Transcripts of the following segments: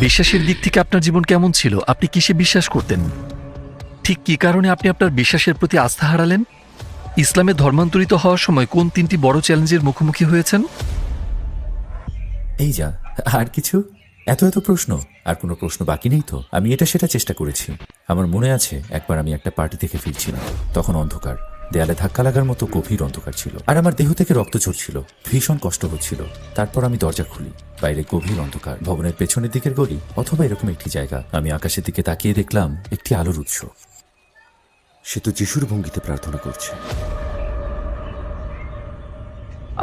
বিশ্বাসের দিক থেকে আপনার জীবন কেমন ছিল? আপনি কিসে বিশ্বাস করতেন? ঠিক কী কারণে আপনি আপনার বিশ্বাসের প্রতি আস্থা হারালেন? ইসলামে ধর্মান্তরিত হওয়ার সময় কোন 3টি বড় চ্যালেঞ্জের মুখোমুখি হয়েছেন? এই যা, আর কিছু? এত এত প্রশ্ন? আর কোনো প্রশ্ন বাকি নেই তো? আমি এটা সেটা চেষ্টা করেছি। আমার মনে আছে একবার আমি একটা পার্টি থেকে ফিরছিলাম। তখন অন্ধকার, দেয়ালে ধাক্কা লাগার মতো গভীর অন্ধকার ছিল, আর আমার দেহ থেকে রক্ত ঝরছিল। ভীষণ কষ্ট হচ্ছিল। তারপর আমি দরজা খুলি। বাইরে গভীর অন্ধকার, ভবনের পেছনের দিকের গলি অথবা এরকম একটি জায়গা। আমি আকাশের দিকে তাকিয়ে দেখলাম একটি আলোর উৎস। সে তো যিশুর ভঙ্গিতে প্রার্থনা করছে।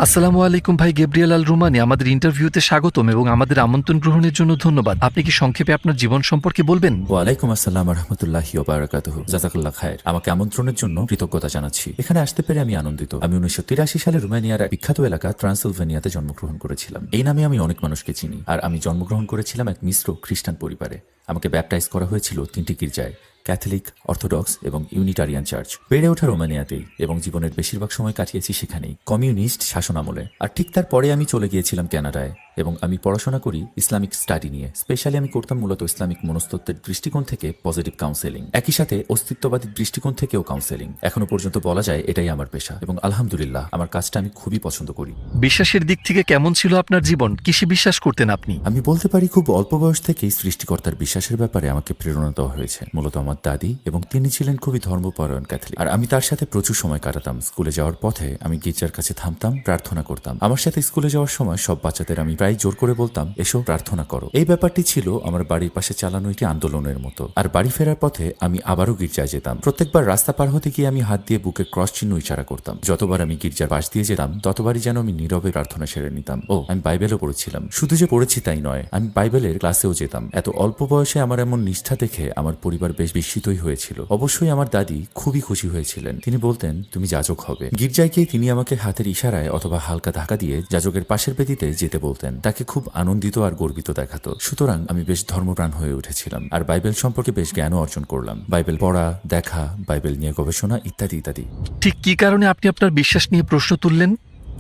আসসালামু আলাইকুম ভাই গেব্রিয়েল আল রুমানি, আমাদের ইন্টারভিউতে স্বাগতম এবং আমাদের আমন্ত্রণ গ্রহণের জন্য ধন্যবাদ। আপনি কি সংক্ষেপে আপনার জীবন সম্পর্কে বলবেন? ওয়ালাইকুম আসসালাম রহমতুল্লাহি ওয়া বারাকাতুহু। জাযাকাল্লাহ খায়ের। আমাকে আমন্ত্রণের জন্য কৃতজ্ঞতা জানাচ্ছি। এখানে আসতে পেরে আমি আনন্দিত। আমি 1983 সালে রোমানিয়ার এক বিখ্যাত এলাকা ট্রান্সিলভেনিয়াতে জন্মগ্রহণ করেছিলাম। এই নামে আমি অনেক মানুষকে চিনি। আর আমি জন্মগ্রহণ করেছিলাম এক মিশ্র খ্রিস্টান পরিবারে। আমাকে ব্যাপটাইজ করা হয়েছিল 3টি গির্জায়, ক্যাথলিক, অর্থোডক্স এবং ইউনিটারিয়ান চার্চ। বেড়ে ওঠা রোমানিয়াতেই এবং জীবনের বেশিরভাগ সময় কাটিয়েছি সেখানেই, কমিউনিস্ট শাসনামলে। আর ঠিক তারপরে আমি চলে গিয়েছিলাম কানাডায় এবং আমি পড়াশোনা করি ইসলামিক স্টাডি নিয়ে। স্পেশালি আমি করতাম মূলত ইসলামিক মনস্তত্ত্বের দৃষ্টিকোণ থেকে পজিটিভ কাউন্সেলিং, একই সাথে অস্তিত্ববাদী দৃষ্টিকোণ থেকেও কাউন্সেলিং। এখনো পর্যন্ত বলা যায় এটাই আমার পেশা এবং আলহামদুলিল্লাহ আমার কাজটা আমি খুবই পছন্দ করি। বিশ্বাসের দিক থেকে কেমন ছিল আপনার জীবন? কিসে বিশ্বাস করতেন আপনি? আমি বলতে পারি খুব অল্প বয়স থেকেই সৃষ্টিকর্তার বিশ্বাসের ব্যাপারে আমাকে প্রেরণা দেওয়া হয়েছে। মূলত আমার দাদি, এবং তিনি ছিলেন খুবই ধর্মপরায়ণ ক্যাথলিক, আর আমি তার সাথে প্রচুর সময় কাটাতাম। স্কুলে যাওয়ার পথে আমি গির্জার কাছে থামতাম, প্রার্থনা করতাম। আমার সাথে স্কুলে যাওয়ার সময় সব বাচ্চাদের আমি প্রায় জোর করে বলতাম, এসো প্রার্থনা করো। এই ব্যাপারটি ছিল আমার বাড়ির পাশে চালানো একটি আন্দোলনের মতো। আর বাড়ি ফেরার পথে আমি আবারও গির্জায় যেতাম। প্রত্যেকবার রাস্তা পার হতে গিয়ে আমি হাত দিয়ে বুকে ক্রস চিহ্ন ইশারা করতাম। যতবার আমি গির্জার পাশ দিয়ে যেতাম ততবারই যেন আমি নীরবে প্রার্থনা সেরে নিতাম। আমি বাইবেলও পড়েছিলাম। শুধু যে পড়েছি তাই নয়, আমি বাইবেলের ক্লাসেও যেতাম। এত অল্প বয়সে আমার এমন নিষ্ঠা দেখে আমার পরিবার বেশ বিস্মিতই হয়েছিল। অবশ্যই আমার দাদি খুবই খুশি হয়েছিলেন। তিনি বলতেন, তুমি যাজক হবে। গির্জায় গিয়ে তিনি আমাকে হাতের ইশারায় অথবা হালকা ধাক্কা দিয়ে যাজকের পাশের বেদিতে যেতে বলতেন। তাকে খুব আনন্দিত আর গর্বিত দেখাতো। সুতরাং আমি বেশ ধর্মপ্রাণ হয়ে উঠেছিলাম আর বাইবেল সম্পর্কে বেশ জ্ঞানও অর্জন করলাম। বাইবেল পড়া, দেখা, বাইবেল নিয়ে গবেষণা ইত্যাদি ইত্যাদি। ঠিক কী কারণে আপনি আপনার বিশ্বাস নিয়ে প্রশ্ন তুললেন?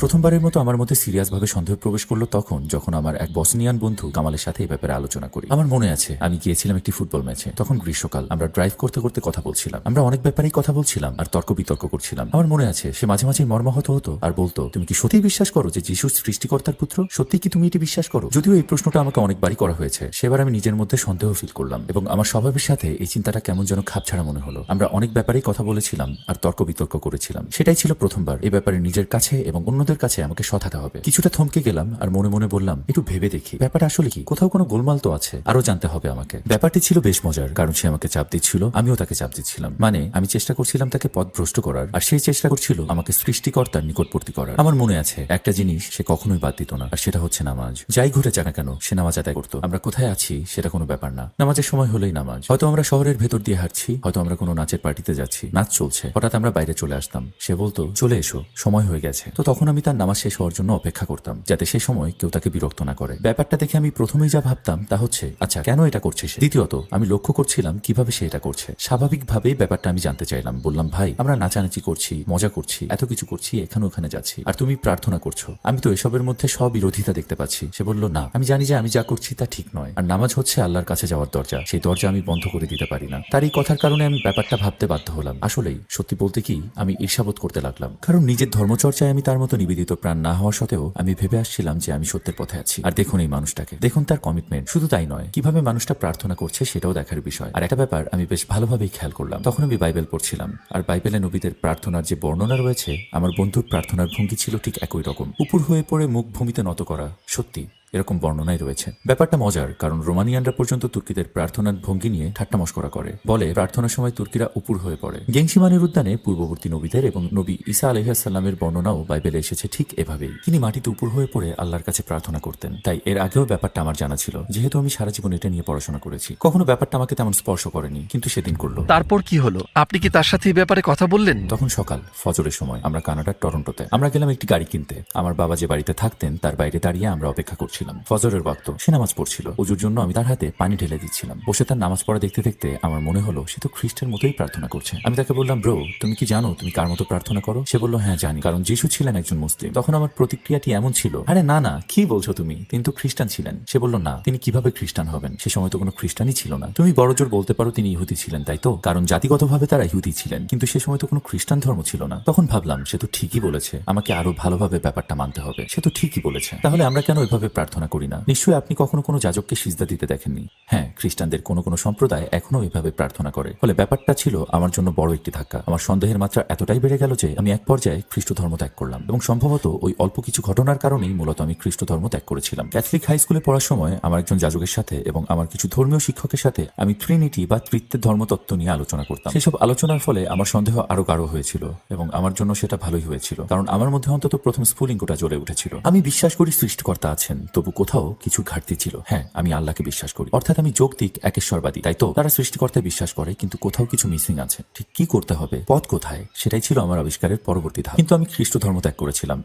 প্রথমবারের মতো আমার মধ্যে সিরিয়াসভাবে সন্দেহ প্রবেশ করলো যখন আমার এক বসনিয়ান বন্ধু কামালের সাথে এই ব্যাপারে আলোচনা করি। আমার মনে আছে আমি গিয়েছিলাম একটি ফুটবল ম্যাচে। তখন গ্রীষ্মকাল। আমরা ড্রাইভ করতে করতে কথা বলছিলাম। আমরা অনেক ব্যাপারেই কথা বলছিলাম আর তর্ক বিতর্ক করছিলাম। আমার মনে আছে সে মাঝে মাঝে মর্মাহত হতো আর বলতো, তুমি কি সত্যিই বিশ্বাস করো যে যিশু সৃষ্টিকর্তার পুত্র? সত্যি কি তুমি এটি বিশ্বাস করো? যদিও এই প্রশ্নটা আমাকে অনেকবারই করা হয়েছে, সেবার আমি নিজের মধ্যে সন্দেহ ফিল করলাম এবং আমার স্বভাবের সাথে এই চিন্তাটা কেমন যেন খাপছাড়া মনে হলো। আমরা অনেক ব্যাপারেই কথা বলেছিলাম আর তর্ক বিতর্ক করেছিলাম। সেটাই ছিল প্রথমবার এই ব্যাপারে নিজের কাছে এবং অন্যদের কাছে আমাকে হবে। কিছুটা থমকে গেলাম আর মনে মনে বললাম, একটু ভেবে দেখি ব্যাপারটা আসলে কি, কোথাও কোনো গোলমাল তো আছে, আরো জানতে হবে আমাকে। ব্যাপারটি ছিল বেশ মজার, কারণ সে আমাকে চাপ দিচ্ছিল, আমিও তাকে চাপ দিচ্ছিলাম। মানে আমি চেষ্টা করছিলাম তাকে পথ ভ্রষ্ট করার, আর সেই চেষ্টা করছিল আমাকে সৃষ্টিকর্তার নিকটবর্তী করার। আমার মনে আছে একটা জিনিস সে কখনোই বাদ দিত না, আর সেটা হচ্ছে নামাজ। যাই ঘটে যাক না কেন সে নামাজ আদায় করতো। আমরা কোথায় আছি সেটা কোনো ব্যাপার না, নামাজের সময় হলেই নামাজ। হয়তো আমরা শহরের ভেতর দিয়ে হাঁটছি, হয়তো আমরা কোনো নাচের পার্টিতে যাচ্ছি, নাচ চলছে, হঠাৎ আমরা বাইরে চলে আসতাম। সে বলতো, চলে এসো, সময় হয়ে গেছে। তো তখন আমি তার নামাজ শেষ হওয়ার জন্য অপেক্ষা করতাম, যাতে সে সময় কেউ তাকে বিরক্ত না করে। ব্যাপারটা দেখে আমি প্রথমেই যা ভাবতাম তা হচ্ছে, আচ্ছা কেন এটা করছে সে? দ্বিতীয়ত আমি লক্ষ্য করছিলাম কিভাবে সে এটা করছে। স্বাভাবিকভাবেই ব্যাপারটা আমি জানতে চাইলাম। বললাম, ভাই আমরা নাচানাচি করছি, মজা করছি, এত কিছু করছি, এখানে ওখানে যাচ্ছি, আর তুমি প্রার্থনা করছো, আমি তো এসবের মধ্যে স্ববিরোধিতা দেখতে পাচ্ছি। সে বলল, না, আমি জানি যে আমি যা করছি তা ঠিক নয়, আর নামাজ হচ্ছে আল্লাহর কাছে যাওয়ার দরজা, সেই দরজা আমি বন্ধ করে দিতে পারি না। তার এই কথার কারণে আমি ব্যাপারটা ভাবতে বাধ্য হলাম। আসলেই সত্যি বলতে কি, আমি ঈর্ষাবোধ করতে লাগলাম, কারণ নিজের ধর্মচর্চায় আমি তার মতো নিবেদিত প্রাণ না হওয়া সত্ত্বেও আমি ভেবে আসছিলাম যে আমি সত্যের পথে আছি। আর দেখুন এই মানুষটাকে, দেখুন তার কমিটমেন্ট। শুধু তাই নয়, কিভাবে মানুষটা প্রার্থনা করছে সেটাও দেখার বিষয়। আর একটা ব্যাপার আমি বেশ ভালোভাবেই খেয়াল করলাম, তখন আমি বাইবেল পড়ছিলাম, আর বাইবেলে নবীদের প্রার্থনার যে বর্ণনা রয়েছে, আমার বন্ধুর প্রার্থনার ভঙ্গি ছিল ঠিক একই রকম, উপর হয়ে পড়ে মুখ ভূমিতে নত করা। সত্যি এরকম বর্ণনাই রয়েছে। ব্যাপারটা মজার, কারণ রোমানিয়ানরা পর্যন্ত তুর্কিদের প্রার্থনার ভঙ্গি নিয়ে ঠাট্টা মশকরা করে, বলে প্রার্থনার সময় তুর্কিরা উপর হয়ে পড়ে। গেংসিমানের উদ্যানে পূর্ববর্তী নবীদের এবং নবী ঈসা আলাইহিসসালামের বর্ণনাও বাইবেলে এসেছে ঠিক এভাবেই। তিনি মাটিতে উপর হয়ে পড়ে আল্লাহর কাছে প্রার্থনা করতেন। তাই এর আগেও ব্যাপারটা আমার জানা ছিল, যেহেতু আমি সারা জীবন এটা নিয়ে পড়াশোনা করেছি। কখনো ব্যাপারটা আমাকে তেমন স্পর্শ করেনি, কিন্তু সেদিন করলো। তারপর কি হলো? আপনি কি তার সাথে এই ব্যাপারে কথা বললেন? তখন সকাল, ফজরের সময়। আমরা কানাডার টরন্টোতে। আমরা গেলাম একটি গাড়ি কিনতে। আমার বাবা যে বাড়িতে থাকতেন তার বাইরে দাঁড়িয়ে আমরা অপেক্ষা করছিলাম। করছিলাম। ফজরের ওয়াক্ত, সে নামাজ পড়ছিল। ওজুর জন্য আমি তার হাতে পানি ঢেলে দিচ্ছিলাম। বসে তার নামাজ পড়া দেখতে দেখতে আমার মনে হলো সে তো খ্রিস্টের মতোই প্রার্থনা করছে। আমি তাকে বললাম, ব্রো, তুমি কি জানো তুমি কার মতো প্রার্থনা করো? সে বলল, হ্যাঁ জানি, কারণ যিশু ছিলেন একজন মুসলিম। তখন আমার প্রতিক্রিয়াটি এমন ছিল, আরে না না, কি বলছো তুমি, তিনি তো খ্রিস্টান ছিলেন। সে বলল, না, তিনি কিভাবে খ্রিস্টান হবেন, সে সময় তো কোনো খ্রিস্টানই ছিল না। তুমি বড়জোর বলতে পারো তিনি ইহুদি ছিলেন, তাই তো? কারণ জাতিগতভাবে তারা ইহুদি ছিলেন, কিন্তু সে সময় তো কোনো খ্রিস্টান ধর্ম ছিল না। তখন ভাবলাম সে তো ঠিকই বলেছে, আমাকে আরো ভালোভাবে ব্যাপারটা মানতে হবে। সে তো ঠিকই বলেছে, তাহলে আমরা কেন এভাবে প্রার্থনা করি না? নিশ্চয়ই আপনি কখনো কোনো যাজককে সিজদা দিতে দেখেননি। হ্যাঁ, খ্রিস্টানদের কোনো কোনো সম্প্রদায় এখনো এভাবে প্রার্থনা করে। ফলে ব্যাপারটা ছিল আমার জন্য বড় একটি ধাক্কা। আমার সন্দেহের মাত্রা এতটাই বেড়ে গেল যে আমি এক পর্যায়ে খ্রিস্ট ধর্ম ত্যাগ করলাম, এবং সম্ভবত ওই অল্প কিছু ঘটনার কারণেই মূলত আমি খ্রিস্ট ধর্ম ত্যাগ করেছিলাম। ক্যাথলিক হাই স্কুলে পড়ার সময় আমার একজন যাজকের সাথে এবং আমার কিছু ধর্মীয় শিক্ষকের সাথে আমি ট্রিনিটি বা তৃতীয় ধর্মতত্ত্ব নিয়ে আলোচনা করতাম। সেসব আলোচনার ফলে আমার সন্দেহ আরো গাঢ় হয়েছিল, এবং আমার জন্য সেটা ভালোই হয়েছিল, কারণ আমার মধ্যে অন্তত প্রথম স্ফুলিঙ্গটা জ্বলে উঠেছিল। আমি বিশ্বাস করি সৃষ্টিকর্তা আছেন, তবু কোথাও কিছু ঘাটতি ছিল। হ্যাঁ, আমি আল্লাহকে বিশ্বাস করি, অর্থাৎ আমি যৌক্তিক একেশ্বরবাদী, তাই তো? তারা সৃষ্টিকর্তায় বিশ্বাস করে, কিন্তু কোথাও কিছু মিসিং আছে। ঠিক কি করতে হবে, পথ কোথায়, সেটাই ছিল আমার আবিষ্কারের পরবর্তী ধাপ। কিন্তু আমি খ্রিস্ট ধর্ম ত্যাগ করেছিলাম।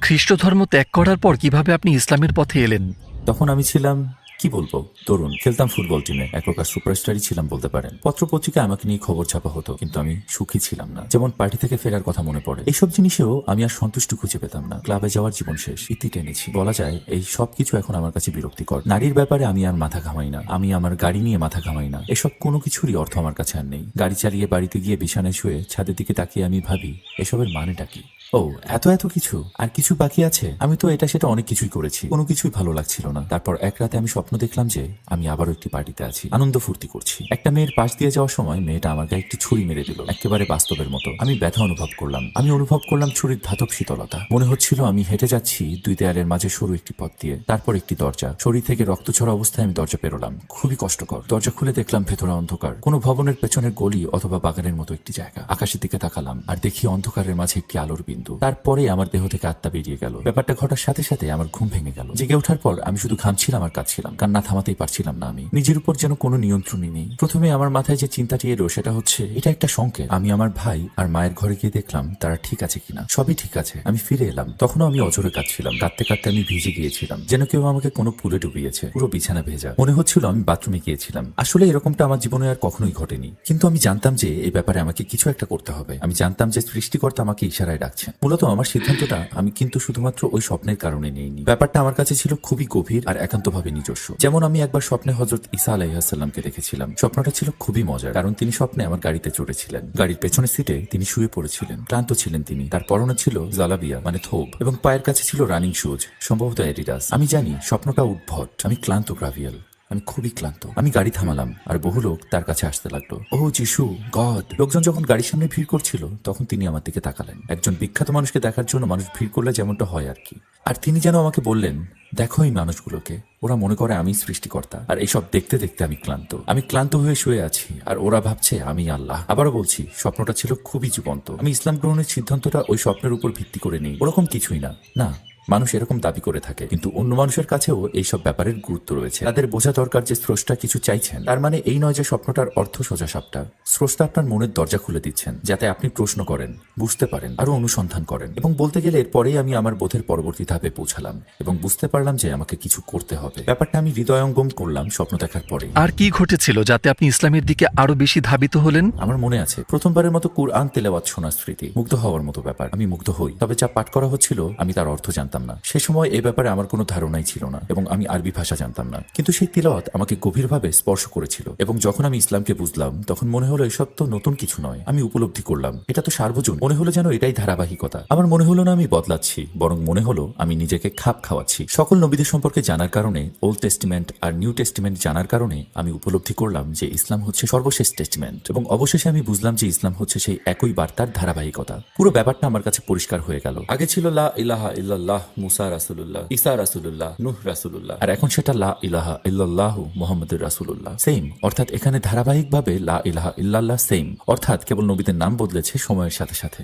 খ্রিস্ট ধর্ম ত্যাগ করার পর কিভাবে আপনি ইসলামের পথে এলেন? তখন আমি ছিলাম, কি বলবো, তরুণ। খেলতাম ফুটবল টিমে, এক প্রকার সুপারস্টারই ছিলাম বলতে পারেন। পত্রপত্রিকায় আমাকে নিয়ে খবর ছাপা হতো, কিন্তু আমি সুখী ছিলাম না। যেমন পার্টি থেকে ফেরার কথা মনে পড়ে, এইসব জিনিসেও আমি আর সন্তুষ্টি খুঁজে পেতাম না। ক্লাবে যাওয়ার জীবন শেষ, ইতি টেনেছি। বলা যায় এই সবকিছু এখন আমার কাছে বিরক্তিকর। নারীর ব্যাপারে আমি আর মাথা ঘামাই না, আমি আমার গাড়ি নিয়ে মাথা ঘামাই না। এসব কোনো কিছুরই অর্থ আমার কাছে আর নেই। গাড়ি চালিয়ে বাড়িতে গিয়ে বিছানায় শুয়ে ছাদের দিকে তাকিয়ে আমি ভাবি, এসবের মানেটা কি? ও, এত এত কিছু, আর কিছু বাকি আছে। আমি তো এটা সেটা অনেক কিছুই করেছি, কোনো কিছুই ভালো লাগছিল না। তারপর এক রাতে আমি স্বপ্ন দেখলাম যে আমি আবারও একটি পার্টিতে আছি, আনন্দ ফুর্তি করছি। একটা মেয়ের পাশ দিয়ে যাওয়ার সময় মেয়েটা আমার গায়ে একটি ছুরি মেরে দিল, একেবারে বাস্তবের মতো। আমি ব্যথা অনুভব করলাম, আমি অনুভব করলাম ছুরির ধাতব শীতলতা। মনে হচ্ছিল আমি হেঁটে যাচ্ছি দুই দেয়ালের মাঝে সরু একটি পথ দিয়ে, তারপর একটি দরজা। শরীর থেকে রক্ত ছড়া অবস্থায় আমি দরজা পেরোলাম, খুবই কষ্টকর। দরজা খুলে দেখলাম ভেতরে অন্ধকার, কোনো ভবনের পেছনের গলি অথবা বাগানের মতো একটি জায়গা। আকাশের দিকে তাকালাম আর দেখি অন্ধকারের মাঝে একটি আলোর বিন্দু। তারপরে আমার দেহ থেকে আত্মা বেরিয়ে গেল। ব্যাপারটা ঘটার সাথে সাথে আমার ঘুম ভেঙে গেল। জেগে ওঠার পর আমি শুধু ঘামছিলাম আর কাঁদছিলাম, কান্না থামাতেই পারছিলাম না। আমি নিজের উপর যেন কোনো নিয়ন্ত্রণই নেই। প্রথমে আমার মাথায় যে চিন্তাটি এলো সেটা হচ্ছে, এটা একটা সংকেত। আমি আমার ভাই আর মায়ের ঘরে গিয়ে দেখলাম তারা ঠিক আছে কিনা। সবই ঠিক আছে। আমি ফিরে এলাম, তখনও আমি অজরে কাঁদছিলাম। কাঁদতে কাঁদতে আমি ভিজে গিয়েছিলাম, যেন কেউ আমাকে কোনো পুলে ডুবিয়েছে। পুরো বিছানা ভেজা। মনে হচ্ছিল আমি বাথরুমে গিয়েছিলাম। আসলে এরকমটা আমার জীবনে আর কখনোই ঘটেনি, কিন্তু আমি জানতাম যে এই ব্যাপারে আমাকে কিছু একটা করতে হবে। আমি জানতাম যে সৃষ্টিকর্তা আমাকে ইশারায় ডাকছেন। মূলত আমার সিদ্ধান্তটা আমি কিন্তু শুধুমাত্র ওই স্বপ্নের কারণে নেইনি। ব্যাপারটা আমার কাছে ছিল খুবই গভীর আর একান্তভাবে নিজস্ব। যেমন আমি একবার স্বপ্নে হযরত ঈসা আলাইহিসসালামকে দেখেছিলাম। স্বপ্নটা ছিল খুবই মজার, কারণ তিনি স্বপ্নে আমার গাড়িতে চড়েছিলেন। গাড়ির পেছনের সিটে তিনি শুয়ে পড়েছিলেন, ক্লান্ত ছিলেন তিনি। তার পরনে ছিল জালাবিয়া মানে থোব, এবং পায়ের কাছে ছিল রানিং শুজ, সম্ভবত অ্যাডিডাস। আমি জানি স্বপ্নটা উদ্ভট। আমি ক্লান্ত, গ্রাভিয়াল, আমি খুবই ক্লান্ত। আমি গাড়ি থামালাম আর বহু লোক তার কাছে আসতে লাগলো। ও যিশু, গড! লোকজন যখন গাড়ির সামনে ভিড় করছিল তখন তিনি আমার দিকে তাকালেন। একজন বিখ্যাত মানুষকে দেখার জন্য মানুষ ভিড় করলে যেমনটা হয় আর কি। আর তিনি যেন আমাকে বললেন, দেখো এই মানুষগুলোকে, ওরা মনে করে আমি সৃষ্টিকর্তা। আর এইসব দেখতে দেখতে আমি ক্লান্ত। আমি ক্লান্ত হয়ে শুয়ে আছি আর ওরা ভাবছে আমি আল্লাহ। আবারও বলছি, স্বপ্নটা ছিল খুবই জীবন্ত। আমি ইসলাম গ্রহণের সিদ্ধান্তটা ওই স্বপ্নের উপর ভিত্তি করে নেই, ওরকম কিছুই না। না, মানুষ এরকম দাবি করে থাকে, কিন্তু অন্য মানুষের কাছেও এইসব ব্যাপারের গুরুত্ব রয়েছে। তাদের বোঝা দরকার যে স্রষ্টা কিছু চাইছেন। তার মানে এই নয় যে স্বপ্নটার অর্থ সোজা সাপটা। স্রষ্টা আপনার মনের দরজা খুলে দিচ্ছেন, যাতে আপনি প্রশ্ন করেন, বুঝতে পারেন, আরো অনুসন্ধান করেন। এবং বলতে গেলে এরপরেই আমি আমার বোধের পরবর্তী ধাপে পৌঁছালাম এবং বুঝতে পারলাম যে আমাকে কিছু করতে হবে। ব্যাপারটা আমি হৃদয়ঙ্গম করলাম স্বপ্ন দেখার পরে। আর কি ঘটেছিল যাতে আপনি ইসলামের দিকে আরো বেশি ধাবিত হলেন? আমার মনে আছে প্রথমবারের মতো কুরআন তেলাওয়াত শোনার স্মৃতি। মুগ্ধ হওয়ার মতো ব্যাপার। আমি মুগ্ধ হই, তবে যা পাঠ করা হচ্ছিল আমি তার অর্থ জানতাম না। সে সময় এ ব্যাপারে আমার কোনো ধারণাই ছিল না, এবং আমি আরবি ভাষা জানতাম না। কিন্তু সেই তিলাওয়াত আমাকে গভীরভাবে স্পর্শ করেছিল, এবং যখন আমি ইসলামকে বুঝলাম তখন মনে হলো এসব তো নতুন কিছু নয়। আমি উপলব্ধি করলাম এটা তো সার্বজনীন। মনে হলো যেন এটাই ধারাবাহিকতা। আমার মনে হলো না আমি বদলাচ্ছি, বরং মনে হলো আমি নিজেকে খাপ খাওয়াচ্ছি। সকল নবীদের সম্পর্কে জানার কারণে, ওল্ড টেস্টিমেন্ট আর নিউ টেস্টিমেন্ট জানার কারণে আমি উপলব্ধি করলাম যে ইসলাম হচ্ছে সর্বশেষ টেস্টিমেন্ট, এবং অবশেষে আমি বুঝলাম যে ইসলাম হচ্ছে সেই একই বার্তার ধারাবাহিকতা। পুরো ব্যাপারটা আমার কাছে পরিষ্কার হয়ে গেল। আগে ছিল লা ইলাহা ইল্লাল্লাহ, মুসা রাসূলুল্লাহ, ঈসা রাসূলুল্লাহ, নূহ রাসূলুল্লাহ, আর এখন সেটা লা ইলাহা ইল্লাল্লাহু মুহাম্মাদুর রাসূলুল্লাহ। সেম, অর্থাৎ এখানে ধারাবাহিকভাবে লা ইলাহা ইল্লাল্লাহ সেম, অর্থাৎ কেবল নবীদের নাম বদলেছে সময়ের সাথে সাথে।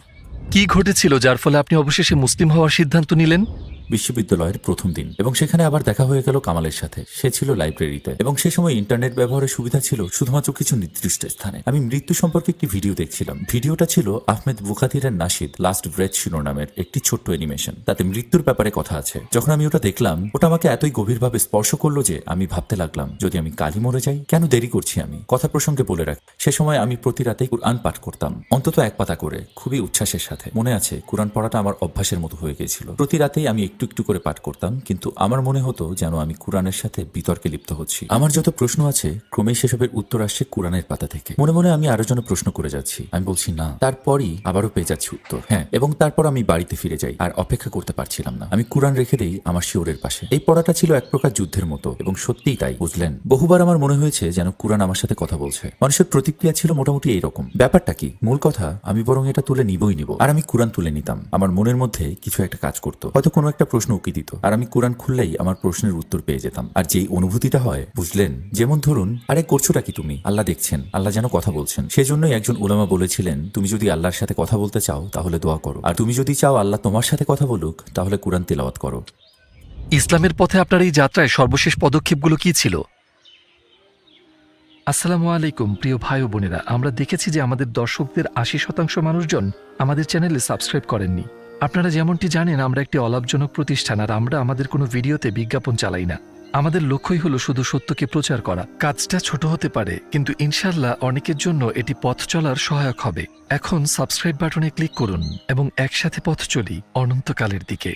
কি ঘটেছিল যার ফলে আপনি অবশেষে মুসলিম হওয়ার সিদ্ধান্ত নিলেন? বিশ্ববিদ্যালয়ের প্রথম দিন, এবং সেখানে আবার দেখা হয়ে গেল কামালের সাথে। সে ছিল লাইব্রেরিতে, এবং সে সময় ইন্টারনেট ব্যবহারের সুবিধা ছিল শুধুমাত্র কিছু নির্দিষ্ট স্থানে। আমি মৃত্যু সম্পর্কে একটি ভিডিও দেখছিলাম। ভিডিওটা ছিল আহমেদ বুখাতিরের নাশিদ লাস্ট ব্রেথ শিরোনামের একটি ছোট্ট অ্যানিমেশন। তাতে মৃত্যুর ব্যাপারে কথা আছে। যখন আমি ওটা দেখলাম, ওটা আমাকে এতই গভীরভাবে স্পর্শ করলো যে আমি ভাবতে লাগলাম, যদি আমি কালই মরে যাই, কেন দেরি করছি আমি? কথা প্রসঙ্গে বলে রাখ, সে সময় আমি প্রতি রাতেই কুরআন পাঠ করতাম, অন্তত এক পাতা করে, খুবই উচ্ছ্বাসের সাথে। মনে আছে, কুরআন পড়াটা আমার অভ্যাসের মতো হয়ে গিয়েছিল। প্রতি রাতেই আমি একটু একটু করে পাঠ করতাম, কিন্তু আমার মনে হতো যেন আমি কুরআনের সাথে বিতর্কে লিপ্ত হচ্ছি। আমার যত প্রশ্ন আছে, ক্রমেই সেসবের উত্তর আসছে কুরআনের পাতা থেকে। মনে মনে আমি আরো যেন প্রশ্ন করে যাচ্ছি। আমি বলছি না, তারপরই আবারও পেয়ে যাচ্ছি উত্তর হ্যাঁ, এবং তারপর আমি বাড়িতে ফিরে যাই। আর অপেক্ষা করতে পারছিলাম না। আমি কুরআন রেখে দেই আমার শিওরের পাশে। এই পড়াটা ছিল এক প্রকার যুদ্ধের মতো, এবং সত্যিই তাই, বুঝলেন? বহুবার আমার মনে হয়েছে যেন কুরআন আমার সাথে কথা বলছে। মানুষের প্রতিক্রিয়া ছিল মোটামুটি এইরকম। ব্যাপারটা কি? মূল কথা, আমি বরং এটা তুলে নিবই নিব। আর আমি কুরআন তুলে নিতাম। আমার মনের মধ্যে কিছু একটা কাজ করতো, হয়তো কোনো একটা প্রশ্ন উকি দিত, আর আমি কুরআন খুললেই আমার প্রশ্নের উত্তর পেয়ে যেতাম। আর যেই অনুভূতিটা হয়, বুঝলেন? যেমন ধরুন, আরে করছোটা কি তুমি? আল্লাহ দেখছেন, আল্লাহ যেন কথা বলছেন। সেজন্যই একজন উলামা বলেছিলেন, তুমি যদি আল্লাহর সাথে কথা বলতে চাও তাহলে দোয়া করো, আর তুমি যদি চাও আল্লাহ তোমার সাথে কথা বলুক তাহলে কুরআন তিলাওয়াত করো। ইসলামের পথে আপনার এই যাত্রায় সর্বশেষ পদক্ষেপগুলো কি ছিল? আসসালামু আলাইকুম প্রিয় ভাই ও বোনেরা, আমরা দেখেছি যে আমাদের দর্শকদের ৮০% মানুষজন আমাদের চ্যানেলে সাবস্ক্রাইব করেননি। আপনারা যেমনটি জানেন, আমরা একটি অলাভজনক প্রতিষ্ঠান, আর আমরা আমাদের কোনো ভিডিওতে বিজ্ঞাপন চালাই না। আমাদের লক্ষ্যই হলো শুধু সত্যকে প্রচার করা। কাজটা ছোট হতে পারে, কিন্তু ইনশাল্লাহ অনেকের জন্য এটি পথ চলার সহায়ক হবে। এখন সাবস্ক্রাইব বাটনে ক্লিক করুন এবং একসাথে পথ চলি অনন্তকালের দিকে।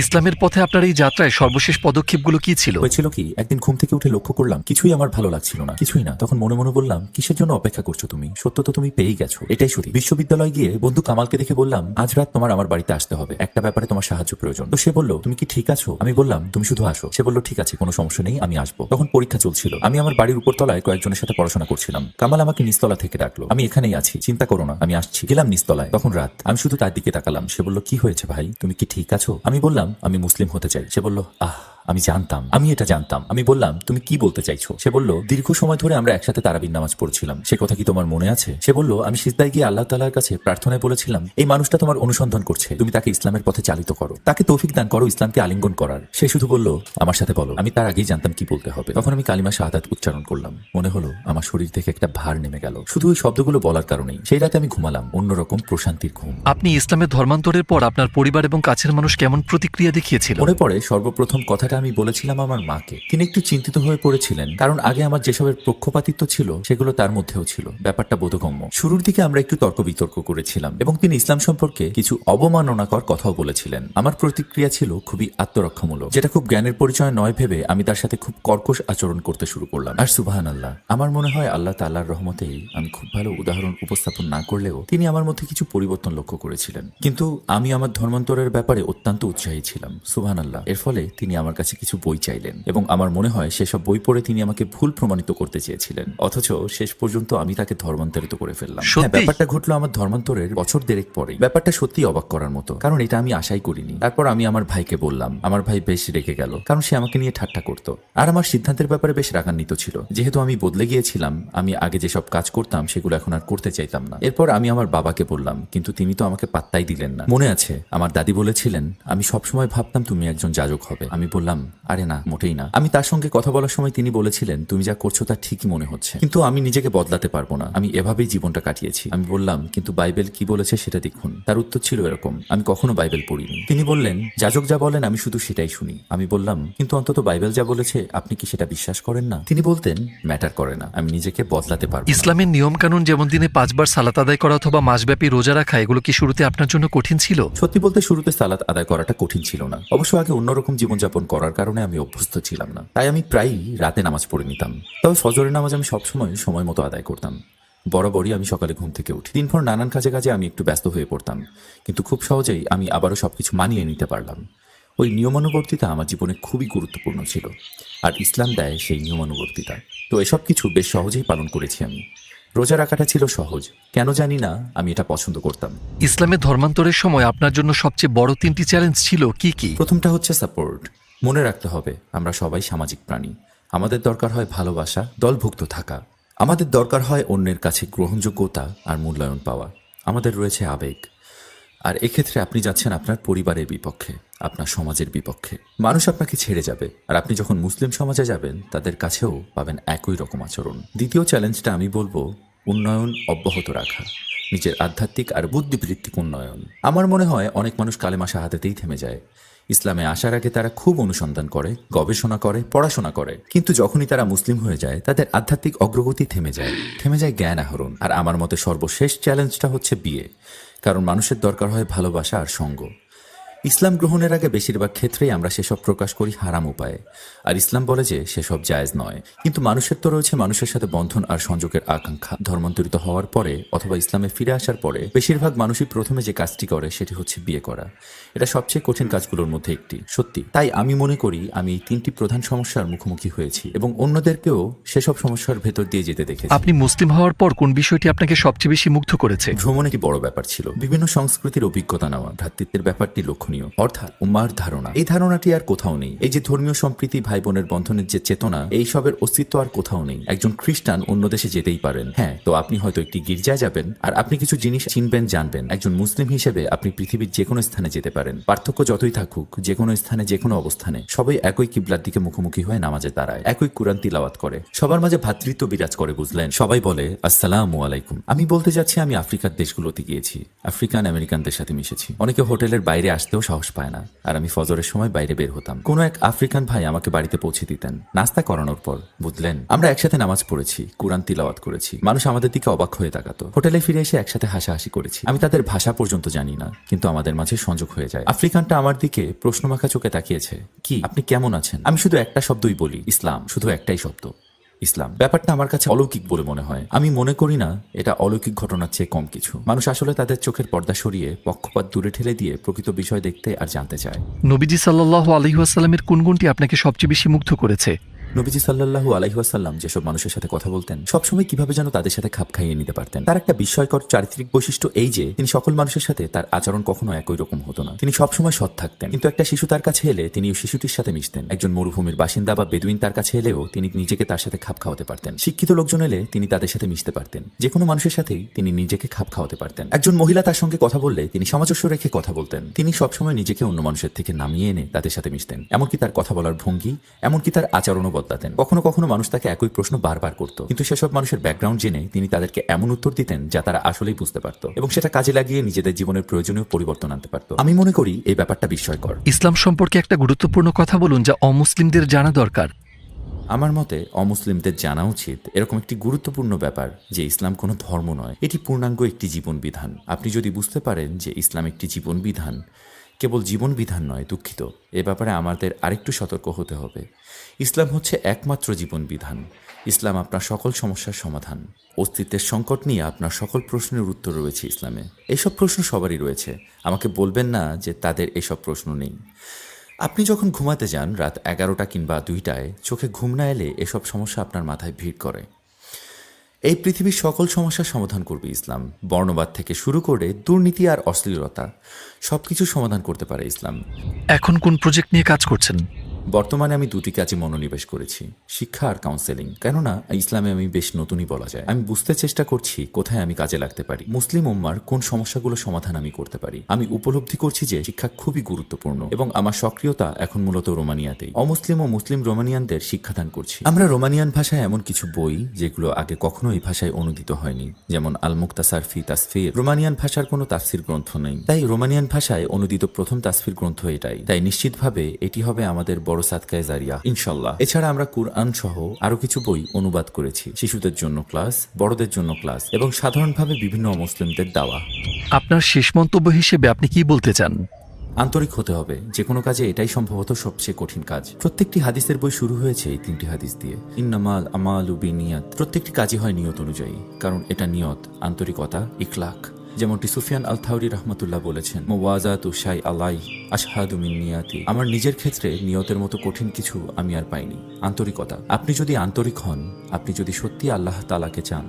ইসলামের পথে আপনার এই যাত্রায় সর্বশেষ পদক্ষেপগুলো কি ছিল? হয়েছিল কি, একদিন ঘুম থেকে উঠে লক্ষ্য করলাম কিছুই আমার ভালো লাগছিল না, কিছুই না। তখন মনে মনে বললাম, কিসের জন্য অপেক্ষা করছো তুমি? সত্য তো তুমি পেয়েই গেছো, এটাই সত্যি। বিশ্ববিদ্যালয়ে গিয়ে বন্ধু কামালকে দেখে বললাম, আজ রাত তোমার আমার বাড়িতে আসতে হবে, একটা ব্যাপারে তোমার সাহায্য প্রয়োজন। তো সে বলল, তুমি কি ঠিক আছো? আমি বললাম, তুমি শুধু আসো। সে বলল, ঠিক আছে, কোনো সমস্যা নেই, আমি আসবো। তখন পরীক্ষা চলছিল। আমি আমার বাড়ির উপরতলায় কয়েকজনের সাথে পড়াশোনা করছিলাম। কামাল আমাকে নিচতলা থেকে ডাকলো। আমি এখানেই আছি, চিন্তা করো না, আমি আসছি। গেলাম নিচতলায়। তখন রাত। আমি শুধু তার দিকে তাকালাম। সে বলল, কি হয়েছে ভাই, তুমি কি ঠিক আছো? আমি বললাম, আমি মুসলিম হতে চাই। সে বলল, আমি জানতাম, আমি এটা জানতাম। আমি বললাম, তুমি কি বলতে চাইছো? সে বলল, দীর্ঘ সময় ধরে আমরা একসাথে তারাবির নামাজ পড়ছিলাম, সে কথা কি তোমার মনে আছে? সে বলল, আমি সিজদায় গিয়ে আল্লাহ তাআলার কাছে প্রার্থনায় বলেছিলাম, এই মানুষটা তোমার অনুসন্ধান করছে, তুমি তাকে ইসলামের পথে চালিত করো, তাকে তৌফিক দান করো ইসলামকে আলিঙ্গন করার। সে শুধু বলল, আমার সাথে বলো। আমি তার আগেই জানতাম কি বলতে হবে। তখন আমি কালিমা শাহাদাত উচ্চারণ করলাম। মনে হলো আমার শরীর থেকে একটা ভার নেমে গেল, শুধু ওই শব্দগুলো বলার কারণেই। সেই রাতে আমি ঘুমালাম অন্যরকম প্রশান্তির ঘুম। আপনি ইসলামের ধর্মান্তরের পর আপনার পরিবার এবং কাছের মানুষ কেমন প্রতিক্রিয়া দেখিয়েছিল? মনে পড়ে সর্বপ্রথম কথাটা আমি বলেছিলাম আমার মাকে। তিনি একটু চিন্তিত হয়ে পড়েছিলেন, কারণ আগে আমার যেসবের পক্ষপাতিত্ব ছিল সেগুলো তার মধ্যেও ছিল। ব্যাপারটা বোধগম্য। শুরুর দিকে আমরা একটু তর্ক বিতর্ক করেছিলাম, এবং তিনি ইসলাম সম্পর্কে কিছু অবমাননাকর কথাও বলেছিলেন। আমার প্রতিক্রিয়া ছিল খুবই আত্মরক্ষামূলক, যেটা খুব জ্ঞানের পরিচয় নয় ভেবে আমি তার সাথে খুব কর্কশ আচরণ করতে শুরু করলাম। আর সুবহানাল্লাহ, আমার মনে হয় আল্লাহ তাআলার রহমতেই আমি খুব ভালো উদাহরণ উপস্থাপন না করলেও তিনি আমার মধ্যে কিছু পরিবর্তন লক্ষ্য করেছিলেন। কিন্তু আমি আমার ধর্মান্তরের ব্যাপারে অত্যন্ত উৎসাহী ছিলাম। সুবহানাল্লাহ। এর ফলে তিনি আমার কাছে কিছু বই চাইলেন, এবং আমার মনে হয় সেসব বই পড়ে তিনি আমাকে ভুল প্রমাণিত করতে চেয়েছিলেন, অথচ শেষ পর্যন্ত আমি তাকে ধর্মান্তরিত করে ফেললাম। হ্যাঁ, ব্যাপারটা ঘটলো আমার ধর্মান্তরের বছর দেড়েক পরে। ব্যাপারটা সত্যি অবাক করার মতো, কারণ এটা আমি আশাই করিনি। তারপর আমি আমার ভাইকে বললাম। আমার ভাই বেশ রেগে গেল, কারণ সে আমাকে নিয়ে ঠাট্টা করতো, আর আমার সিদ্ধান্তের ব্যাপারে বেশ রাগান্বিত ছিল। যেহেতু আমি বদলে গিয়েছিলাম, আমি আগে যেসব কাজ করতাম সেগুলো এখন আর করতে চাইতাম না। এরপর আমি আমার বাবাকে বললাম, কিন্তু তিনি তো আমাকে পাত্তাই দিলেন না। মনে আছে, আমার দাদি বলেছিলেন, আমি সবসময় ভাবতাম তুমি একজন যাজক হবে। আমি বললাম, আরে না, মোটেই না। আমি তার সঙ্গে কথা বলার সময় তিনি বলেছিলেন, তুমি যা করছো তা ঠিকই মনে হচ্ছে, কিন্তু আমি নিজেকে বদলাতে পারবো না, আমি এভাবেই জীবনটা কাটিয়েছি। আমি বললাম, কিন্তু বাইবেল কি বলেছে সেটা দেখুন। তার উত্তর ছিল এরকম, আমি কখনো বাইবেল পড়িনি। তিনি বললেন, যাজক যা বলেন আমি শুধু সেটাই শুনি। আমি বললাম, কিন্তু অন্তত বাইবেল যা বলেছে আপনি কি সেটা বিশ্বাস করেন না? তিনি বলতেন, ম্যাটার করে না, আমি নিজেকে বদলাতে পারবো। ইসলামের নিয়ম কানুন, যেমন দিনে 5 বার সালাত আদায় করা অথবা মাসব্যাপী রোজা রাখা, এগুলো কি শুরুতে আপনার জন্য কঠিন ছিল? সত্যি বলতে শুরুতে সালাত আদায় করাটা কঠিন ছিল না। অবশ্য আগে অন্যরকম জীবনযাপন করার কারণে আমি অভ্যস্ত ছিলাম না, তাই আমি প্রায়ই রাতে নামাজ পড়ে নিতাম। তবে ফজরের নামাজ আমি সবসময় সময় মতো আদায় করতাম। বরাবরই আমি সকালে ঘুম থেকে উঠি। দিনভর নানান কাজে আমি একটু ব্যস্ত হয়ে পড়তাম, কিন্তু খুব সহজেই আমি আবারও সবকিছু মানিয়ে নিতে পারলাম। ওই নিয়মানুবর্তিতা আমার জীবনে খুবই গুরুত্বপূর্ণ ছিল, আর ইসলাম দেয় সেই নিয়মানুবর্তিতা। তো এসব কিছু বেশ সহজেই পালন করেছি আমি। রোজা রাখাটা ছিল সহজ, কেন জানি না আমি এটা পছন্দ করতাম। ইসলামের ধর্মান্তরের সময় আপনার জন্য সবচেয়ে বড় 3টি চ্যালেঞ্জ ছিল কি কি? প্রথমটা হচ্ছে সাপোর্ট। মনে রাখতে হবে, আমরা সবাই সামাজিক প্রাণী। আমাদের দরকার হয় ভালোবাসা, দলভুক্ত থাকা। আমাদের দরকার হয় অন্যের কাছে গ্রহণযোগ্যতা আর মূল্যায়ন পাওয়া। আমাদের রয়েছে আবেগ। আর এক্ষেত্রে আপনি যাচ্ছেন আপনার পরিবারের বিপক্ষে, আপনার সমাজের বিপক্ষে। মানুষ আপনাকে ছেড়ে যাবে, আর আপনি যখন মুসলিম সমাজে যাবেন তাদের কাছেও পাবেন একই রকম আচরণ। দ্বিতীয় চ্যালেঞ্জটা আমি বলবো উন্নয়ন অব্যাহত রাখা, নিজের আধ্যাত্মিক আর বুদ্ধিবৃত্তিক উন্নয়ন। আমার মনে হয় অনেক মানুষ কালেমা শাহাদাতেই থেমে যায়। ইসলামে আসার আগে তারা খুব অনুসন্ধান করে, গবেষণা করে, পড়াশোনা করে, কিন্তু যখনই তারা মুসলিম হয়ে যায় তাদের আধ্যাত্মিক অগ্রগতি থেমে যায় জ্ঞান আহরণ। আর আমার মতে সর্বশেষ চ্যালেঞ্জটা হচ্ছে বিয়ে, কারণ মানুষের দরকার হয় ভালোবাসা আর সঙ্গ। ইসলাম গ্রহণের আগে বেশিরভাগ ক্ষেত্রেই আমরা সেসব প্রকাশ করি হারাম উপায়ে, আর ইসলাম বলে যে সেসব জায়েজ নয়। কিন্তু মানুষের তো রয়েছে মানুষের সাথে বন্ধন আর সংযোগের আকাঙ্ক্ষা। ধর্মান্তরিত হওয়ার পরে অথবা ইসলামে ফিরে আসার পরে বেশিরভাগ মানুষই প্রথমে যে কাজটি করে সেটি হচ্ছে বিয়ে করা। এটা সবচেয়ে কঠিন কাজগুলোর মধ্যে একটি, সত্যি। তাই আমি মনে করি আমি এই 3টি প্রধান সমস্যার মুখোমুখি হয়েছি এবং অন্যদেরকেও সেসব সমস্যার ভেতর দিয়ে যেতে দেখেছি। আপনি মুসলিম হওয়ার পর কোন বিষয়টি আপনাকে সবচেয়ে বেশি মুগ্ধ করেছে? ভ্রমণ একটি বড় ব্যাপার ছিল। বিভিন্ন সংস্কৃতির অভিজ্ঞতা নেওয়া, ভ্রাতৃত্বের ব্যাপারটি লক্ষণীয়, অর্থাৎ উম্মার ধারণা। এই ধারণাটি আর কোথাও নেই। এই যে ধর্মীয় সম্প্রীতি, ভাই বোনের বন্ধনের যে চেতনা, এই সবের অস্তিত্ব আর কোথাও নেই। একজন খ্রিস্টান অন্য দেশে যেতেই পারেন, হ্যাঁ, তো আপনি হয়তো একটি গির্জায় যাবেন আর আপনি কিছু জিনিস চিনবেন, জানবেন। একজন মুসলিম হিসেবে আপনি পৃথিবীর যে কোনো স্থানে যেতে পারেন। পার্থক্য যতই থাকুক, যে কোনো স্থানে যে কোনো অবস্থানে সবাই একই কিবলার দিকে মুখোমুখি হয়ে নামাজে দাঁড়ায়, একই কুরআন তিলাওয়াত করে, সবার মাঝে ভ্রাতৃত্ব বিরাজ করে, বুঝলেন? সবাই বলে আসসালামু আলাইকুম। আমি বলতে যাচ্ছি আমি আফ্রিকার দেশগুলোতে গিয়েছি, আফ্রিকান আমেরিকানদের সাথে মিশেছি। অনেকে হোটেলের বাইরে আসতেও সাহস পায় না, আর আমি ফজরের সময় বাইরে বের হতাম। কোনো এক আফ্রিকান ভাই আমাকে বাড়িতে পৌঁছে দিতেন নাস্তা করানোর পর, বুঝলেন? আমরা একসাথে নামাজ পড়েছি, কুরআন তিলাওয়াত করেছি। মানুষ আমাদের দিকে অবাক হয়ে তাকাতো। হোটেলে ফিরে এসে একসাথে হাসাহাসি করেছি। আমি তাদের ভাষা পর্যন্ত জানি না, কিন্তু আমাদের মাঝে সংযোগ হয়ে যায়। আফ্রিকানটা আমার দিকে প্রশ্নমাখা চোখে তাকিয়েছে, কি আপনি কেমন আছেন? আমি শুধু একটা শব্দই বলি, ইসলাম। শুধু একটাই শব্দ, ইসলাম। ব্যাপারটা আমার কাছে অলৌকিক বলে মনে হয়। আমি মনে করি না এটা অলৌকিক ঘটনার চেয়ে কম কিছু। মানুষ আসলে তাদের চোখের পর্দা সরিয়ে পক্ষপাত দূরে ঠেলে দিয়ে প্রকৃত বিষয় দেখতে আর জানতে চায়। নবীজি সাল্লাল্লাহু আলাইহি ওয়াসাল্লামের কোন গুণটি আপনাকে সবচেয়ে বেশি মুগ্ধ করেছে? নবীজি সাল্লাল্লাহু আলাইহি ওয়াসাল্লাম যেসব মানুষের সাথে কথা বলতেন, সবসময় কিভাবে যেন তাদের সাথে খাপ খাইয়ে নিতে পারতেন। তার একটা বিস্ময়কর চারিত্রিক বৈশিষ্ট্য এই যে তিনি সকল মানুষের সাথে তার আচরণ কখনো একই রকম হতো না। তিনি সবসময় সৎ থাকতেন, কিন্তু একটা শিশু তার কাছে এলে তিনি ওই শিশুটির সাথে মিশতেন। একজন মরুভূমির বাসিন্দা বা বেদুইন তার কাছে এলেও তিনি নিজেকে তার সাথে খাপ খাওয়াতে পারতেন। শিক্ষিত লোকজন এলে তিনি তাদের সাথে মিশতে পারতেন। যে কোনো মানুষের সাথেই তিনি নিজেকে খাপ খাওয়াতে পারতেন। একজন মহিলা তার সঙ্গে কথা বললে তিনি সামঞ্জস্য রেখে কথা বলতেন। তিনি সবসময় নিজেকে অন্য মানুষের থেকে নামিয়ে এনে তাদের সাথে মিশতেন। এমনকি তার কথা বলার ভঙ্গি, এমনকি তার আচরণও বদলাতেন। কখনো কখনো মানুষ তাকে একই প্রশ্ন বারবার করত, কিন্তু সেসব মানুষের ব্যাকগ্রাউন্ড জেনে তিনি তাদেরকে এমন উত্তর দিতেন যা তারা আসলেই বুঝতে পারত এবং সেটা কাজে লাগিয়ে নিজেদের জীবনের প্রয়োজনীয় পরিবর্তন আনতে পারত। আমি মনে করি এই ব্যাপারটা বিস্ময়কর। ইসলাম সম্পর্কে একটা গুরুত্বপূর্ণ কথা বলুন যা অমুসলিমদের জানা দরকার। আমার মতে অমুসলিমদের জানা উচিত এরকম একটি গুরুত্বপূর্ণ ব্যাপার যে ইসলাম কোনো ধর্ম নয়, এটি পূর্ণাঙ্গ একটি জীবন বিধান। আপনি যদি বুঝতে পারেন যে ইসলাম একটি জীবন বিধান, কেবল জীবন বিধান নয়, দুঃখিত, এ ব্যাপারে আমাদের আরেকটু সতর্ক হতে হবে। ইসলাম হচ্ছে একমাত্র জীবন বিধান। ইসলাম আপনার সকল সমস্যার সমাধান। অস্তিত্বের সংকট নিয়ে আপনার সকল প্রশ্নের উত্তর রয়েছে ইসলামে। এইসব প্রশ্ন সবারই রয়েছে, আমাকে বলবেন না যে তাদের এসব প্রশ্ন নেই। আপনি যখন ঘুমাতে যান রাত 11টা কিংবা 2টায়, চোখে ঘুম না এলে এসব সমস্যা আপনার মাথায় ভিড় করে। এই পৃথিবীর সকল সমস্যার সমাধান করবে ইসলাম। বর্ণবাদ থেকে শুরু করে দুর্নীতি আর অশ্লীলতা সবকিছু সমাধান করতে পারে ইসলাম। এখন কোন প্রজেক্ট নিয়ে কাজ করছেন? বর্তমানে আমি 2টি কাজে মনোনিবেশ করেছি, শিক্ষা আর কাউন্সেলিং। কেননা ইসলামে আমি বেশ নতুনই বলা যায়। আমি বুঝতে চেষ্টা করছি কোথায় আমি কাজে লাগতে পারি, মুসলিম উম্মার কোন সমস্যাগুলো সমাধান আমি করতে পারি। আমি উপলব্ধি করছি যে শিক্ষা খুবই গুরুত্বপূর্ণ এবং আমার সক্রিয়তা এখন মূলত রোমানিয়াতেই। অমুসলিম ও মুসলিম রোমানিয়ানদের শিক্ষাদান করছি। আমরা রোমানিয়ান ভাষায় এমন কিছু বই যেগুলো আগে কখনো এই ভাষায় অনুদিত হয়নি, যেমন আল মুক্তাসার ফি তাসফির। রোমানিয়ান ভাষার কোনো তাফসির গ্রন্থ নেই, তাই রোমানিয়ান ভাষায় অনুদিত প্রথম তাসফির গ্রন্থ এটাই। তাই নিশ্চিতভাবে এটি হবে আমাদের বড় সাদকায়ে জারিয়া, ইনশাল্লাহ। এছাড়া আমরা কুরআন সহ আরো কিছু বই অনুবাদ করেছি, শিশুদের জন্য ক্লাস, বড়দের জন্য ক্লাস এবং সাধারণভাবে বিভিন্ন অমুসলিমদের দাওয়া। আপনার শেষ মন্তব্য হিসেবে আপনি কি বলতে চান? আন্তরিক হতে হবে। যে কোনো কাজে এটাই সম্ভবত সবচেয়ে কঠিন কাজ। প্রত্যেকটি হাদিসের বই শুরু হয়েছে এই 3টি হাদিস দিয়ে, ইন্নামাল আমালু বিনিয়াত। প্রত্যেকটি কাজই হয় নিয়ত অনুযায়ী, কারণ এটা নিয়ত, আন্তরিকতা, ইখলাক। যেমনটি সুফিয়ান আল থাউরি রহমতুল্লাহ বলেছেন, মুওয়াজাতু শাই আলাই আশহাদু মিন নিয়াতি। আমার নিজের ক্ষেত্রে নিয়তের মতো কঠিন কিছু আমি আর পাইনি, আন্তরিকতা। আপনি যদি আন্তরিক হন, আপনি যদি সত্যি আল্লাহ তাআলাকে চান,